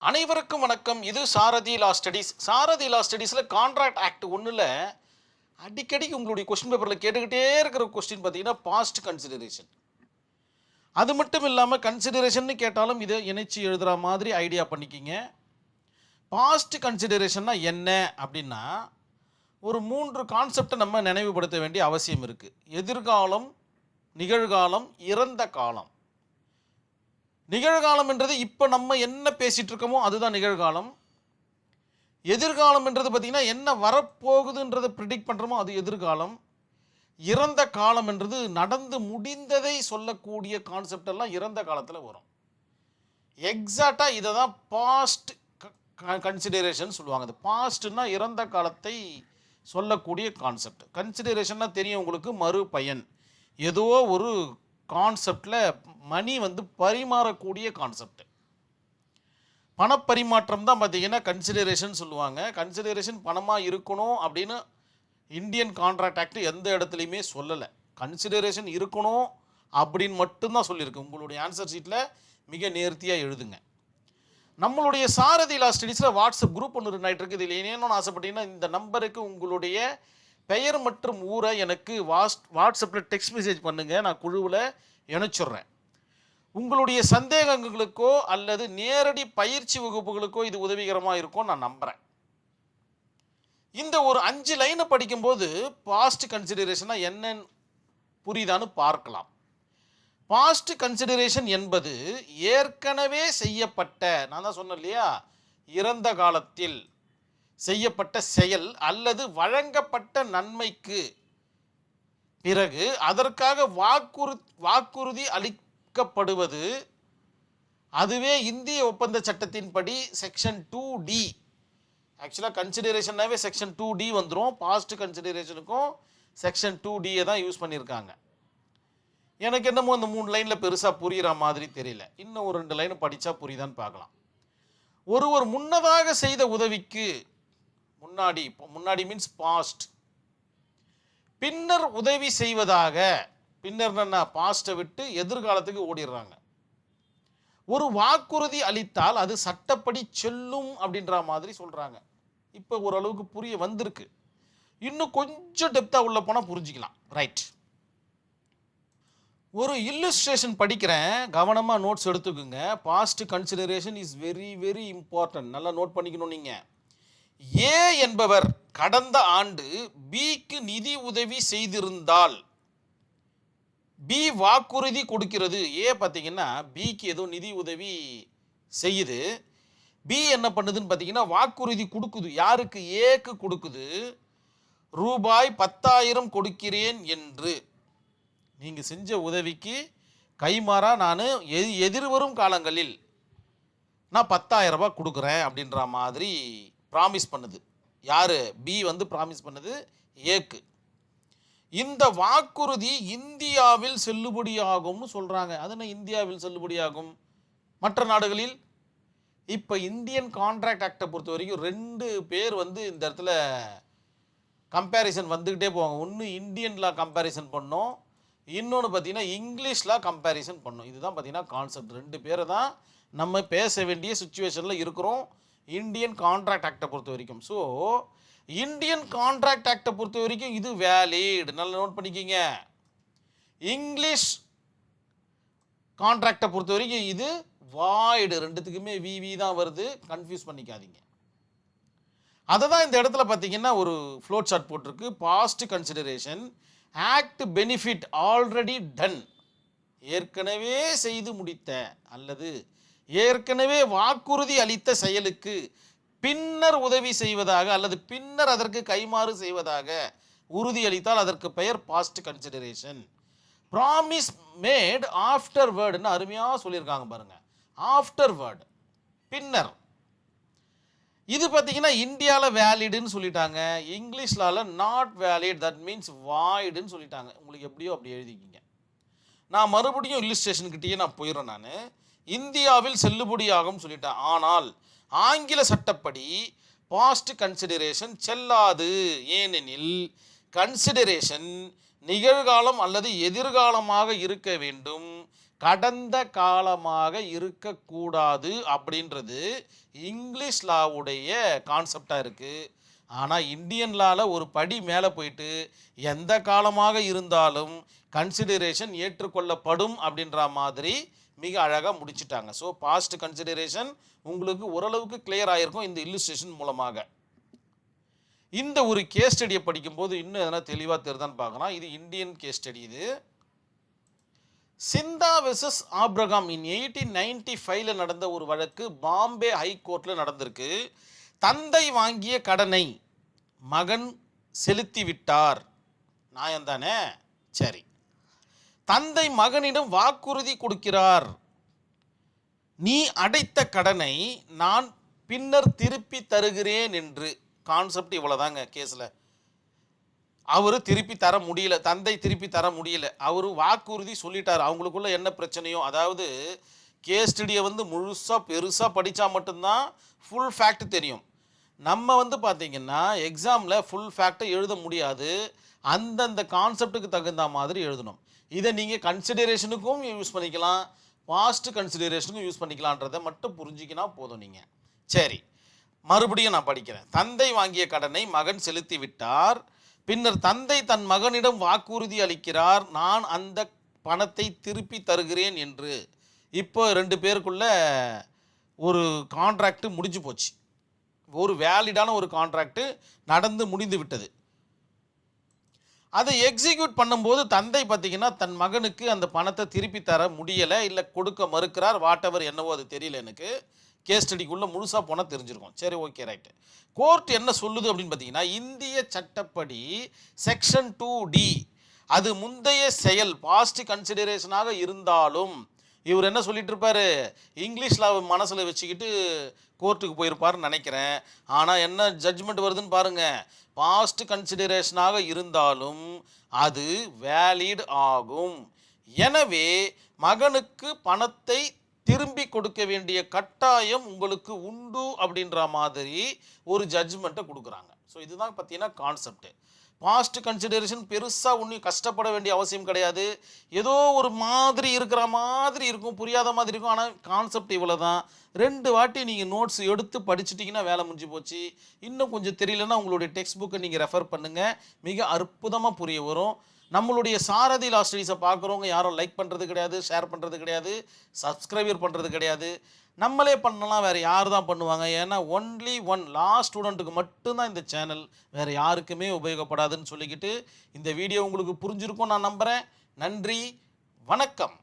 அனைவருக்கும் வணக்கம். இது சாரதி லா ஸ்டடீஸ். சாரதி லா ஸ்டடீஸில் கான்ட்ராக்ட் ஆக்ட் ஒன்றில் அடிக்கடி உங்களுடைய கொஸ்டின் பேப்பரில் கேட்டுக்கிட்டே இருக்கிற கொஸ்டின் பார்த்தீங்கன்னா பாஸ்ட் கன்சிடரேஷன். அது மட்டும் இல்லாமல் கன்சிடரேஷன் கேட்டாலும் இதை இணைச்சி எழுதுகிற மாதிரி ஐடியா பண்ணிக்கிங்க. பாஸ்ட் கன்சிடரேஷன்னா என்ன அப்படின்னா, ஒரு 3 கான்செப்டை நம்ம நினைவுபடுத்த வேண்டிய அவசியம் இருக்குது. எதிர்காலம், நிகழ்காலம், இறந்த காலம். நிகழ்காலம் என்றது இப்போ நம்ம என்ன பேசிகிட்டு இருக்கோமோ அதுதான் நிகழ்காலம். எதிர்காலம் என்றது பார்த்திங்கன்னா என்ன வரப்போகுதுன்றதை ப்ரிடிக்ட் பண்ணுறோமோ அது எதிர்காலம். இறந்த காலம் என்றது நடந்து முடிந்ததை சொல்லக்கூடிய கான்செப்ட் எல்லாம் இறந்த காலத்தில் வரும். எக்ஸாக்டாக இதை தான் பாஸ்ட் கன்சிடரேஷன் சொல்லுவாங்க. அது பாஸ்ட்னா இறந்த காலத்தை சொல்லக்கூடிய கான்செப்ட். கன்சிடரேஷன்னா தெரியும் உங்களுக்கு, மறு பயன். ஏதோ ஒரு கான்செப்டில் மணி பரிமாறக்கூடிய கான்செப்ட். பணப்பரிமாற்றம் தான் பார்த்தீங்கன்னா கன்சிடரேஷன் சொல்லுவாங்க. கன்சிடரேஷன் பணமாக இருக்கணும் அப்படின்னு இந்தியன் கான்ட்ராக்ட் ஆக்ட் எந்த இடத்துலையுமே சொல்லலை. கன்சிடரேஷன் இருக்கணும் அப்படின்னு மட்டும்தான் சொல்லியிருக்கு. உங்களுடைய ஆன்சர் ஷீட்டில் மிக நேர்த்தியாக எழுதுங்க. நம்மளுடைய சாரதி லா ஸ்டடீஸில் வாட்ஸ்அப் குரூப் ஒன்று ரன் ஆகிட்டு இருக்குது. இதில் என்னென்னு ஆசைப்பட்டீங்கன்னா, இந்த நம்பருக்கு உங்களுடைய பெயர் மற்றும் ஊரை எனக்கு வாட்ஸ்அப்பில் டெக்ஸ்ட் மெசேஜ் பண்ணுங்கள். நான் குழுவில் இணைச்சிட்றேன். உங்களுடைய சந்தேகங்களுக்கோ அல்லது நேரடி பயிற்சி வகுப்புகளுக்கோ இது உதவிகரமாக இருக்கும் நான் நம்புகிறேன். இந்த ஒரு 5 லைனை படிக்கும்போது பாஸ்ட் கன்சிடரேஷனாக என்னன்னு புரியுதான்னு பார்க்கலாம். பாஸ்ட் கன்சிடரேஷன் என்பது ஏற்கனவே செய்யப்பட்ட, நான் தான் சொன்னேன் இல்லையா, இறந்த காலத்தில் செய்யப்பட்ட செயல் அல்லது வழங்கப்பட்ட நன்மைக்கு பிறகு அதற்காக வாக்குறுதி அளிக்கப்படுவது. அதுவே இந்திய ஒப்பந்த சட்டத்தின்படி செக்ஷன் 2D. ஆக்சுவலாக கன்சிடரேஷனாகவே செக்ஷன் 2D வந்துடும். பாஸ்ட் கன்சிடரேஷனுக்கும் செக்ஷன் 2Dயை தான் யூஸ் பண்ணியிருக்காங்க. எனக்கு என்னமோ இந்த 3 லைனில் பெருசாக புரிகிற மாதிரி தெரியல. இன்னும் ஒரு 2 லைன் படித்தா புரியுதான்னு பார்க்கலாம். ஒருவர் முன்னதாக செய்த உதவிக்கு முன்னாடி மீன்ஸ் பாஸ்ட், பின்னர் உதவி செய்வதாக. பின்னர்னா பாஸ்ட்டை விட்டு எதிர்காலத்துக்கு ஓடிடுறாங்க. ஒரு வாக்குறுதி அளித்தால் அது சட்டப்படி செல்லும் அப்படின்ற மாதிரி சொல்கிறாங்க. இப்போ ஓரளவுக்கு புரிய வந்திருக்கு. இன்னும் கொஞ்சம் டெப்த்தாக உள்ள போனால் புரிஞ்சிக்கலாம். ரைட். ஒரு இல்லுஸ்ட்ரேஷன் படிக்கிறேன், கவனமாக நோட்ஸ் எடுத்துக்குங்க. Past consideration is very very important. நல்லா நோட் பண்ணிக்கணும். நீங்கள் ஏ என்பவர் கடந்த ஆண்டு பிக்கு நிதி உதவி செய்திருந்தால் பி வாக்குறுதி கொடுக்கிறது. ஏ பார்த்தீங்கன்னா பிக்கு ஏதோ நிதி உதவி செய்யுது. பி என்ன பண்ணுதுன்னு பார்த்தீங்கன்னா வாக்குறுதி கொடுக்குது. யாருக்கு? ஏக்கு கொடுக்குது. ரூபாய் 10,000 கொடுக்கிறேன் என்று. நீங்கள் செஞ்ச உதவிக்கு கைமாறா நான் எதிர்வரும் காலங்களில் நான் 10,000 ரூபாய் கொடுக்குறேன் அப்படின்ற மாதிரி ப்ராமிஸ் பண்ணுது. யார்? பி ப்ராமிஸ் பண்ணுது ஏக்கு. இந்த வாக்குறுதி இந்தியாவில் செல்லுபடியாகும்னு சொல்கிறாங்க. அது என்ன இந்தியாவில் செல்லுபடியாகும்? மற்ற நாடுகளில்? இப்போ இந்தியன் கான்ட்ராக்ட் ஆக்டை பொறுத்த வரைக்கும் 2 பேர் இந்த இடத்துல கம்பேரிசன் வந்துக்கிட்டே போவாங்க. ஒன்று இந்தியன் லா கம்பேரிசன் பண்ணோம், இன்னொன்று பார்த்தீங்கன்னா இங்கிலீஷ் லா கம்பேரிசன் பண்ணோம். இதுதான் பார்த்தீங்கன்னா கான்செப்ட். 2 பேரை தான் நம்ம பேச வேண்டிய சுச்சுவேஷனில் இருக்கிறோம் இந்தியன் கான்ட்ராக்ட் ஆக்டை பொறுத்த வரைக்கும். ஸோ இந்தியன் கான்ட்ராக்ட் ஆக்டை பொறுத்த வரைக்கும் இது வேலிட். நல்லா நோட் பண்ணிக்கிங்க. இங்கிலீஷ் கான்ட்ராக்டை பொறுத்த வரைக்கும் இது வாய்டு. 2த்துக்குமே விவி தான் வருது, கன்ஃபியூஸ் பண்ணிக்காதீங்க. அதை தான் இந்த இடத்துல பார்த்தீங்கன்னா ஒரு ஃப்ளோட் சார்ட் போட்டிருக்கு. Past consideration act benefit already done. ஏற்கனவே செய்து முடித்த அல்லது ஏற்கனவே வாக்குறுதி அளித்த செயலுக்கு பின்னர் உதவி செய்வதாக அல்லது பின்னர் அதற்கு கைமாறு செய்வதாக உறுதி அளித்தால் அதற்கு பெயர் past consideration. Promise made after வேர்டுன்னு அருமையாக சொல்லியிருக்காங்க பாருங்க. ஆஃப்டர் வேர்டு, பின்னர். இது பார்த்தீங்கன்னா இந்தியாவில் வேலிடுன்னு சொல்லிட்டாங்க, இங்கிலீஷ்லால நாட் வேலிட், தட் மீன்ஸ் வாய்டுன்னு சொல்லிட்டாங்க. உங்களுக்கு எப்படியோ அப்படி எழுதிக்கிங்க. நான் மறுபடியும் இல்லுஸ்ட்ரேஷன்கிட்டயே நான் போயிடுறேன். நான் இந்தியாவில் செல்லுபடியாகும் சொல்லிட்டேன். ஆனால் ஆங்கில சட்டப்படி பாஸ்ட் கன்சிடரேஷன் செல்லாது. ஏனெனில் கன்சிடரேஷன் நிகழ்காலம் அல்லது எதிர்காலமாக இருக்க வேண்டும். கடந்த காலமாக இருக்கக்கூடாது அப்படின்றது இங்கிலீஷ் லாவுடைய கான்செப்டாக இருக்குது. ஆனால் இந்தியன் லாவில் ஒரு படி மேலே போயிட்டு எந்த காலமாக இருந்தாலும் கன்சிடரேஷன் ஏற்றுக்கொள்ளப்படும் அப்படின்ற மாதிரி மிக அழகாக முடிச்சிட்டாங்க. ஸோ பாஸ்ட் கன்சிடரேஷன் உங்களுக்கு ஓரளவுக்கு கிளியர் ஆகிருக்கும் இந்த இல்லுஸ்ட்ரேஷன் மூலமாக. இந்த ஒரு கேஸ் ஸ்டடியை படிக்கும்போது இன்னும் எதனா தெளிவாக தெரியுதான்னு பார்க்கலாம். இது இந்தியன் கேஸ் ஸ்டடி. இது சிந்தா வெர்சஸ் ஆப்ரகாம் இன் 1895 நடந்த ஒரு வழக்கு பாம்பே ஹைகோர்ட்டில் நடந்திருக்கு. தந்தை வாங்கிய கடனை மகன் செலுத்தி விட்டார். நியாயம்தானே? சரி. தந்தை மகனிடம் வாக்குறுதி கொடுக்கிறார், நீ அடைத்த கடனை நான் பின்னர் திருப்பி தருகிறேன் என்று. கான்செப்ட் இவ்வளோதாங்க கேஸில். அவர் திருப்பி தர முடியல, தந்தை திருப்பி தர முடியல. அவர் வாக்குறுதி சொல்லிட்டார். அவங்களுக்குள்ள என்ன பிரச்சனையோ, அதாவது கேஸ் ஸ்டடியை முழுசாக பெருசாக படித்தா மட்டும்தான் ஃபுல் ஃபேக்ட் தெரியும். நம்ம பார்த்திங்கன்னா எக்ஸாமில் ஃபுல் ஃபேக்டை எழுத முடியாது. அந்தந்த கான்செப்டுக்கு தகுந்த மாதிரி எழுதணும். இதை நீங்கள் கன்சிடரேஷனுக்கும் யூஸ் பண்ணிக்கலாம், பாஸ்ட் கன்சிடரேஷனுக்கும் யூஸ் பண்ணிக்கலான்றதை மட்டும் புரிஞ்சிக்கினா போதும் நீங்கள். சரி, மறுபடியும் நான் படிக்கிறேன். தந்தை வாங்கிய கடனை மகன் செலுத்தி விட்டார். பின்னர் தந்தை தன் மகனிடம் வாக்குறுதி அளிக்கிறார், நான் அந்த பணத்தை திருப்பி தருகிறேன் என்று. இப்போ 2 பேருக்குள்ள ஒரு கான்ட்ராக்ட் முடிஞ்சு போச்சு. ஒரு வேலிடான ஒரு கான்ட்ராக்ட் நடந்து முடிந்து விட்டது. அதை எக்ஸிக்யூட் பண்ணும்போது தந்தை பார்த்திங்கன்னா தன் மகனுக்கு அந்த பணத்தை திருப்பி தர முடியலை, இல்லை கொடுக்க மறுக்கிறார். வாட் எவர் என்னவோ அது தெரியல எனக்கு. கேஸ் ஸ்டடிக்குள்ளே முழுசாக போனால் தெரிஞ்சிருக்கும். சரி, ஓகே, ரைட்டு. கோர்ட் என்ன சொல்லுது அப்படின்னு பார்த்தீங்கன்னா, இந்திய சட்டப்படி செக்ஷன் 2D அது முந்தைய செயல் பாஸ்ட் கன்சிடரேஷனாக இருந்தாலும், இவர் என்ன சொல்லிட்டு இருப்பார், இங்கிலீஷில் மனசில் வச்சுக்கிட்டு கோர்ட்டுக்கு போயிருப்பாருன்னு நினைக்கிறேன். ஆனால் என்ன ஜட்ஜ்மெண்ட் வருதுன்னு பாருங்கள். பாஸ்ட் கன்சிடரேஷனாக இருந்தாலும் அது வேலிட் ஆகும். எனவே மகனுக்கு பணத்தை திரும்பி கொடுக்க வேண்டிய கட்டாயம் உங்களுக்கு உண்டு அப்படின்ற மாதிரி ஒரு ஜட்ஜ்மெண்ட்டை கொடுக்குறாங்க. ஸோ இதுதான் பார்த்தீங்கன்னா கான்செப்ட். பாஸ்ட் கன்சிடரேஷன் பெருசாக ஒன்றும் கஷ்டப்பட வேண்டிய அவசியம் கிடையாது. ஏதோ ஒரு மாதிரி இருக்கிற மாதிரி இருக்கும், புரியாத மாதிரி இருக்கும். ஆனால் கான்செப்ட் இவ்வளோ தான். 2 வாட்டி நீங்கள் நோட்ஸ் எடுத்து படிச்சுட்டிங்கன்னா வேலை முடிஞ்சு போச்சு. இன்னும் கொஞ்சம் தெரியலன்னா உங்களுடைய டெக்ஸ்ட் புக்கை நீங்கள் ரெஃபர் பண்ணுங்கள், மிக அற்புதமாக புரிய வரும். நம்மளுடைய சாரதி லா ஸ்டடீஸை பார்க்குறவங்க யாரும் லைக் பண்ணுறது கிடையாது, ஷேர் பண்ணுறது கிடையாது, சப்ஸ்கிரைபர் பண்ணுறது கிடையாது. நம்மளே பண்ணலாம், வேறு யார் தான் பண்ணுவாங்க? ஏன்னா ஒன்லி ஒன் லா ஸ்டூடெண்ட்டுக்கு மட்டும்தான் இந்த சேனல், வேறு யாருக்குமே உபயோகப்படாதுன்னு சொல்லிக்கிட்டு இந்த வீடியோ உங்களுக்கு புரிஞ்சிருக்கும் நான் நம்புகிறேன். நன்றி, வணக்கம்.